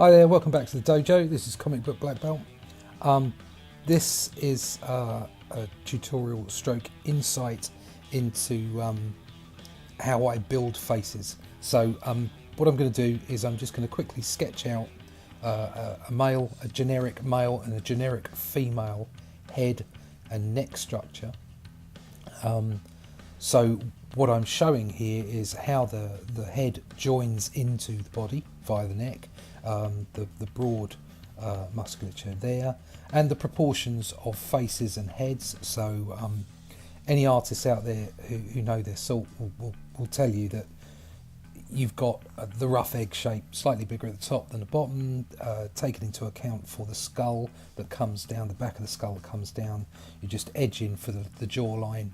Hi there, welcome back to the dojo. This is Comic Book Black Belt. This is a tutorial stroke insight into how I build faces. So what I'm going to do is I'm just going to quickly sketch out a generic male and a generic female head and neck structure. So what I'm showing here is how the head joins into the body via the neck, the broad musculature there, and the proportions of faces and heads. So any artists out there who know their salt will tell you that you've got the rough egg shape, slightly bigger at the top than the bottom, taken into account for the skull that comes down, the back of the skull that comes down. You just edge in for the jawline,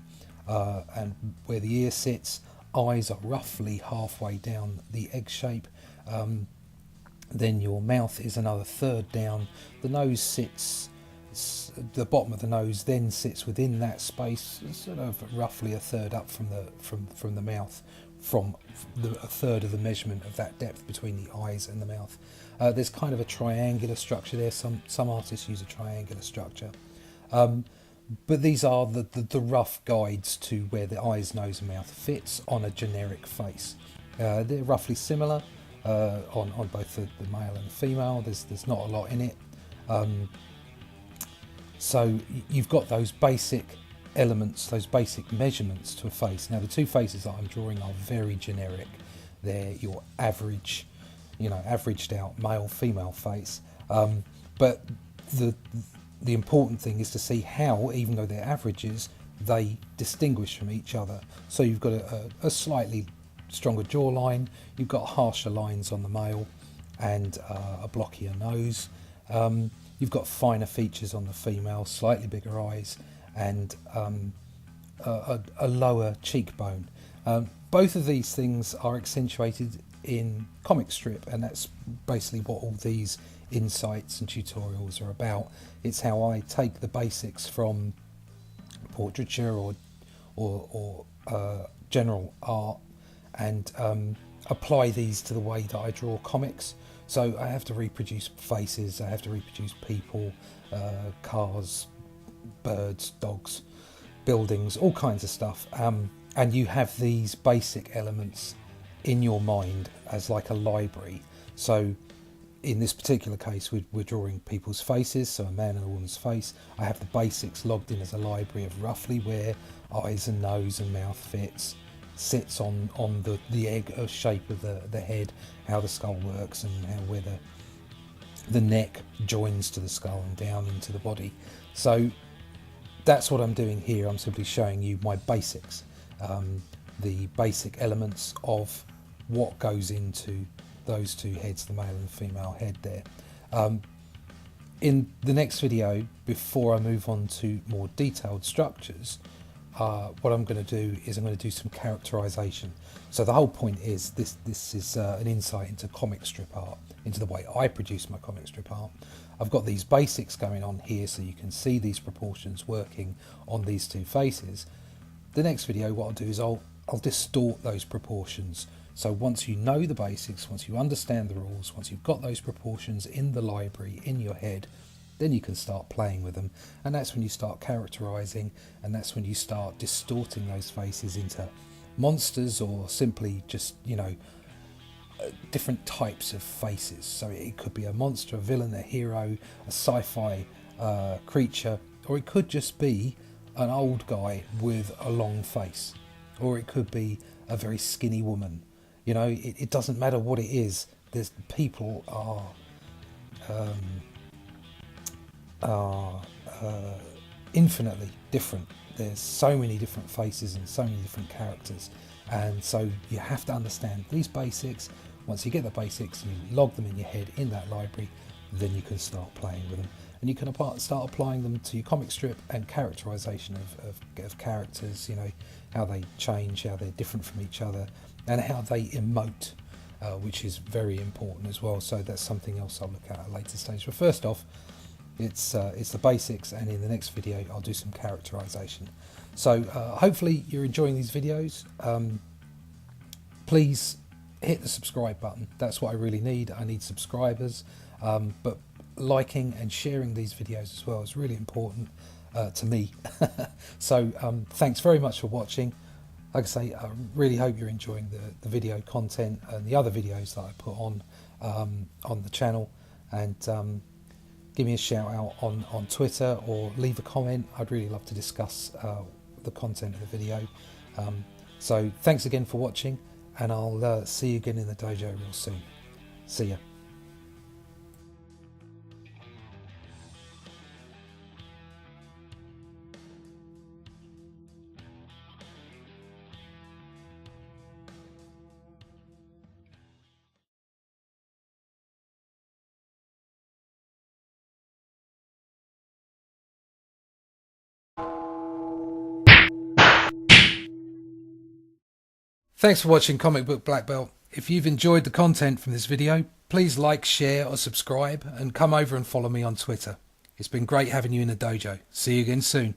and where the ear sits, eyes are roughly halfway down the egg shape. Then your mouth is another third down. The nose sits, the bottom of the nose then sits within that space, sort of roughly a third up from the mouth, a third of the measurement of that depth between the eyes and the mouth. There's kind of a triangular structure there. Some artists use a triangular structure. But these are the rough guides to where the eyes, nose and mouth fits on a generic face. They're roughly similar on both the male and the female. There's not a lot in it. So you've got those basic elements, those basic measurements to a face. Now the two faces that I'm drawing are very generic. They're your average, averaged out male female face. But the important thing is to see how, even though they're averages, they distinguish from each other. So you've got a slightly stronger jawline, you've got harsher lines on the male, and a blockier nose. You've got finer features on the female, slightly bigger eyes, and a lower cheekbone. Both of these things are accentuated in comic strip, and that's basically what all these insights and tutorials are about. It's how I take the basics from portraiture or general art and apply these to the way that I draw comics. So I have to reproduce faces, I have to reproduce people, cars, birds, dogs, buildings, all kinds of stuff. And you have these basic elements in your mind as like a library. So in this particular case, we're drawing people's faces, so a man and a woman's face. I have the basics logged in as a library of roughly where eyes and nose and mouth sits on the egg shape of the head, how the skull works, and where the neck joins to the skull and down into the body. So that's what I'm doing here. I'm simply showing you my basics, the basic elements of what goes into those two heads, the male and the female head there. In the next video, before I move on to more detailed structures, what I'm going to do is I'm going to do some characterization. So the whole point is this is an insight into comic strip art, into the way I produce my comic strip art. I've got these basics going on here so you can see these proportions working on these two faces. The next video, what I'll do is I'll distort those proportions. So once you know the basics, once you understand the rules, once you've got those proportions in the library, in your head, then you can start playing with them. And that's when you start characterizing, and that's when you start distorting those faces into monsters, or simply just, different types of faces. So it could be a monster, a villain, a hero, a sci-fi creature, or it could just be an old guy with a long face, or it could be a very skinny woman. It doesn't matter what it is. People are infinitely different. There's so many different faces and so many different characters, and so you have to understand these basics. Once you get the basics and you log them in your head in that library, then you can start playing with them, and you can start applying them to your comic strip and characterization of characters, how they change, how they're different from each other, and how they emote, which is very important as well. So that's something else I'll look at a later stage. But first off, it's the basics, and in the next video I'll do some characterization. So hopefully you're enjoying these videos. Please hit the subscribe button. That's what I really need. I need subscribers, but liking and sharing these videos as well is really important to me. So thanks very much for watching. Like I say, I really hope you're enjoying the video content and the other videos that I put on the channel, and give me a shout out on Twitter or leave a comment. I'd really love to discuss the content of the video. So thanks again for watching, and I'll see you again in the dojo real soon. See ya. Thanks for watching Comic Book Black Belt. If you've enjoyed the content from this video, please like, share or subscribe, and come over and follow me on Twitter. It's been great having you in the dojo. See you again soon.